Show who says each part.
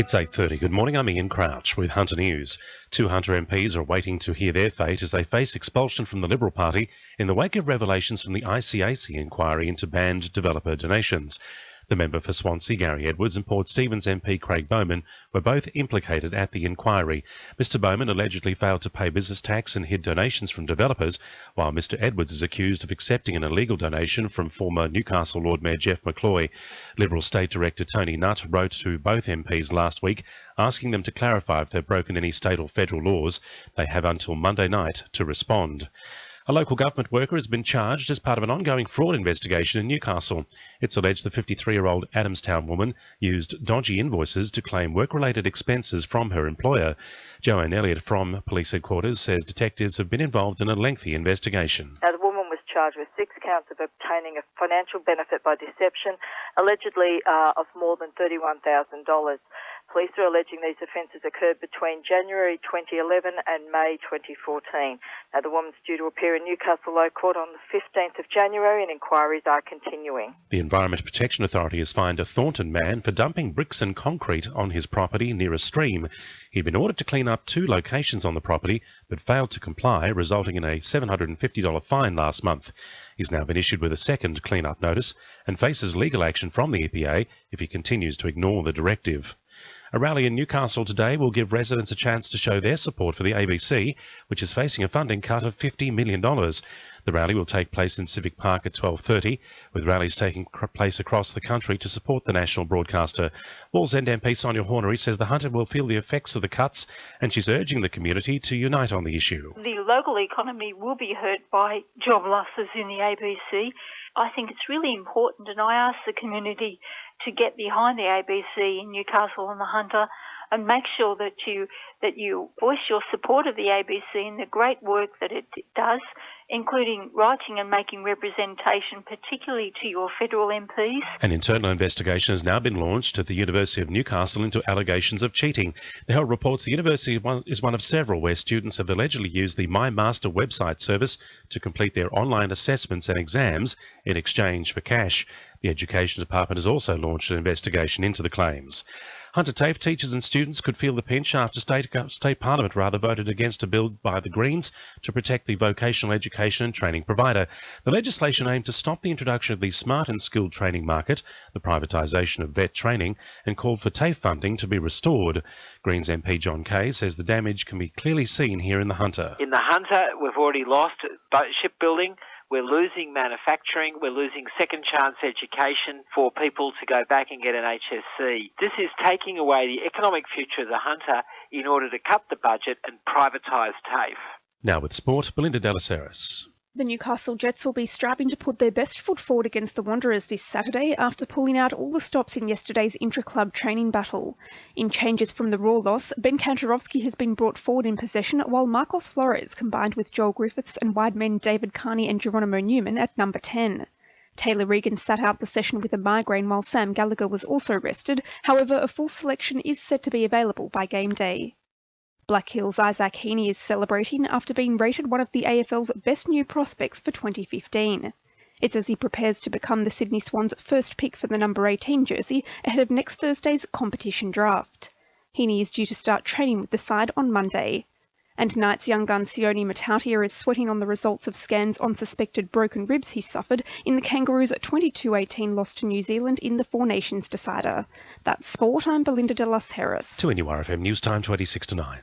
Speaker 1: It's 8:30. Good morning, I'm Ian Crouch with Hunter News. Two Hunter MPs are waiting to hear their fate as they face expulsion from the Liberal Party in the wake of revelations from the ICAC inquiry into banned developer donations. The member for Swansea, Gary Edwards, and Port Stephens MP Craig Bowman were both implicated at the inquiry. Mr Bowman allegedly failed to pay business tax and hid donations from developers, while Mr Edwards is accused of accepting an illegal donation from former Newcastle Lord Mayor Jeff McCloy. Liberal State Director Tony Nutt wrote to both MPs last week asking them to clarify if they've broken any state or federal laws. They have until Monday night to respond. A local government worker has been charged as part of an ongoing fraud investigation in Newcastle. It's alleged the 53-year-old Adamstown woman used dodgy invoices to claim work-related expenses from her employer. Joanne Elliott from Police Headquarters says detectives have been involved in a lengthy investigation.
Speaker 2: Now, the woman was charged with 6 counts of obtaining a financial benefit by deception, allegedly of more than $31,000. Police are alleging these offences occurred between January 2011 and May 2014. Now, the woman's due to appear in Newcastle Low Court on the 15th of January and inquiries are continuing.
Speaker 1: The Environment Protection Authority has fined a Thornton man for dumping bricks and concrete on his property near a stream. He'd been ordered to clean up 2 locations on the property but failed to comply, resulting in a $750 fine last month. He's now been issued with a second clean-up notice and faces legal action from the EPA if he continues to ignore the directive. A rally in Newcastle today will give residents a chance to show their support for the ABC, which is facing a funding cut of $50 million. The rally will take place in Civic Park at 12:30, with rallies taking place across the country to support the national broadcaster. Wallsend MP Sonia Hornery says the Hunter will feel the effects of the cuts, and she's urging the community to unite on the issue.
Speaker 3: The local economy will be hurt by job losses in the ABC. I think it's really important, and I ask the community to get behind the ABC in Newcastle and the Hunter and make sure that you voice your support of the ABC and the great work that it does, including writing and making representation, particularly to your federal MPs. An
Speaker 1: internal investigation has now been launched at the University of Newcastle into allegations of cheating. The Herald reports the university is one of several where students have allegedly used the My Master website service to complete their online assessments and exams in exchange for cash. The Education Department has also launched an investigation into the claims. Hunter TAFE teachers and students could feel the pinch after State Parliament voted against a bill by the Greens to protect the vocational education and training provider. The legislation aimed to stop the introduction of the smart and skilled training market, the privatisation of vet training, and called for TAFE funding to be restored. Greens MP John Kay says the damage can be clearly seen here in the Hunter.
Speaker 4: In the Hunter, we've already lost shipbuilding. We're losing manufacturing, we're losing second chance education for people to go back and get an HSC. This is taking away the economic future of the Hunter in order to cut the budget and privatise TAFE.
Speaker 1: Now with sport, Belinda Delaceres.
Speaker 5: The Newcastle Jets will be striving to put their best foot forward against the Wanderers this Saturday after pulling out all the stops in yesterday's intra-club training battle. In changes from the Raw loss, Ben Kantarovski has been brought forward in possession, while Marcos Flores combined with Joel Griffiths and wide men David Carney and Geronimo Newman at number 10. Taylor Regan sat out the session with a migraine while Sam Gallagher was also rested. However, a full selection is set to be available by game day. Black Hills' Isaac Heaney is celebrating after being rated one of the AFL's best new prospects for 2015. It's as he prepares to become the Sydney Swans' first pick for the number 18 jersey ahead of next Thursday's competition draft. Heaney is due to start training with the side on Monday. And Knights young gun Sione Matautia is sweating on the results of scans on suspected broken ribs he suffered in the Kangaroos' 22-18 loss to New Zealand in the Four Nations decider. That's sport. I'm Belinda Delaceres.
Speaker 1: To NURFM News Time 26 to 9.